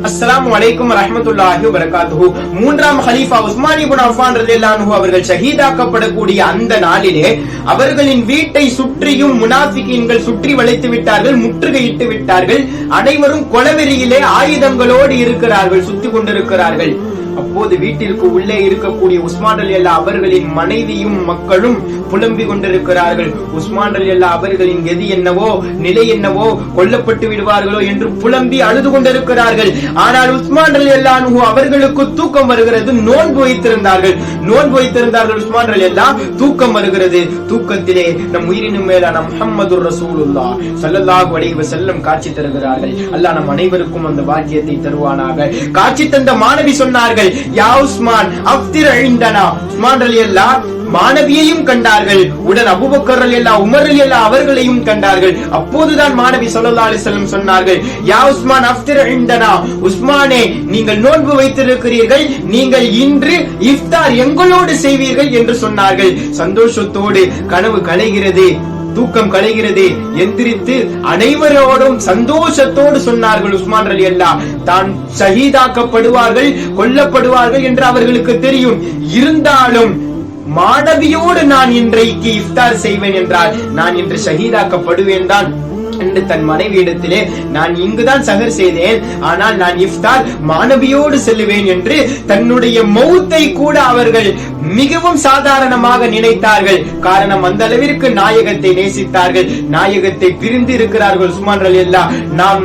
அஸ்ஸலாமு அலைக்கும் வரஹ்மத்துல்லாஹி வபரகாத்துஹு. மூன்றாம் கலீஃபா உஸ்மான் இப்னு அஃபான் ரலியல்லாஹு அன்ஹு அவர்கள் ஷஹீதாக்கப்படக்கூடிய அந்த நாளிலே அவர்களின் வீட்டை சுற்றியும் முனாஃபிகீன்கள் சுற்றி வளைத்து விட்டார்கள், முற்றுகையிட்டு விட்டார்கள். அனைவரும் கொலவெறியிலே ஆயுதங்களோடு இருக்கிறார்கள், சுத்தி கொண்டிருக்கிறார்கள். அப்போது வீட்டிற்கு உள்ளே இருக்கக்கூடிய உஸ்மான் ரலியல்லாஹு அவர்களின் மனைவியும் மக்களும் புலம்பிக் கொண்டிருக்கிறார்கள். உஸ்மான் ரலியல்லாஹு அவர்களின் கதி என்னவோ, நிலை என்னவோ, கொல்லப்பட்டு விடுவார்களோ என்று புலம்பி அழுது கொண்டிருக்கிறார்கள். ஆனால் உஸ்மான் ரலியல்லாஹு அவர்களுக்கு தூக்கம் வருகிறது. நோன்பு வைத்திருந்தார்கள் உஸ்மான் ரலியல்லாஹு. தூக்கம் வருகிறது. தூக்கத்திலே நம் உயிரினும் மேலான முஹம்மதுர் ரசூலுல்லாஹ் ஸல்லல்லாஹு அலைஹி வஸல்லம் காட்சி தருகிறார்கள். அல்லாஹ் நம் அனைவருக்கும் அந்த பாக்கியத்தை தருவானாக. காட்சி தந்த மாணவி சொன்னார்கள், யா உஸ்மான் அஃப்திர் இந்தனா. உஸ்மான் ரலியல்லாஹு மாணவியையும் கண்டார்கள், உடன் அபூபக்கர் ரலியல்லாஹு, உமர் ரலியல்லாஹு அவர்களையும் கண்டார்கள். அப்போதுதான் மாணவி ஸல்லல்லாஹு அலைஹி வஸல்லம் சொன்னார்கள், யா உஸ்மான் அஃப்திர் இந்தனா. உஸ்மானே, நீங்கள் நோன்பு வைத்திருக்கிறீர்கள், நீங்கள் இன்று இஃப்தார் எங்களோடு செய்வீர்கள் என்று சொன்னார்கள். சந்தோஷத்தோடு கனவு கலைகிறது, தூக்கம் கலைகிறது. எந்திரித்து அனைவரோடும் சந்தோஷத்தோடு சொன்னார்கள், உஸ்மான் ரலியல்லாஹு தான் ஷஹீதாக்கப்படுவார்கள், கொல்லப்படுவார்கள் என்று அவர்களுக்கு தெரியும். இருந்தாலும் மாணவியோடு நான் இன்றைக்கு இஃப்தார் செய்வேன் என்றால் நான் இன்று ஷஹீதாக்கப்படுவேன் தான் என்று தன் மனைவியிடத்திலே, நான் இங்குதான் சஹர் செய்தேன், ஆனால் நான் இஃப்தார் மாணவியோடு செல்லுவேன் என்று தன்னுடைய மௌத்தை கூட அவர்கள் மிகவும் சாதாரணமாக நினைத்தார்கள். காரணம், அந்த அளவிற்கு நாயகத்தை நேசித்தார்கள், நாயகத்தை பிரிந்து இருக்கிறார்கள் உஸ்மான் ரலியல்லாஹு. நாம்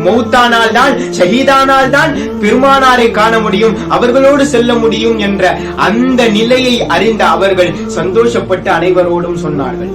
மௌத்தானால் தான், ஷஹீதானால் தான் பெருமானாரை காண முடியும், அவர்களோடு செல்ல முடியும் என்ற அந்த நிலையை அறிந்த அவர்கள் சந்தோஷப்பட்டு அனைவரோடும் சொன்னார்கள்.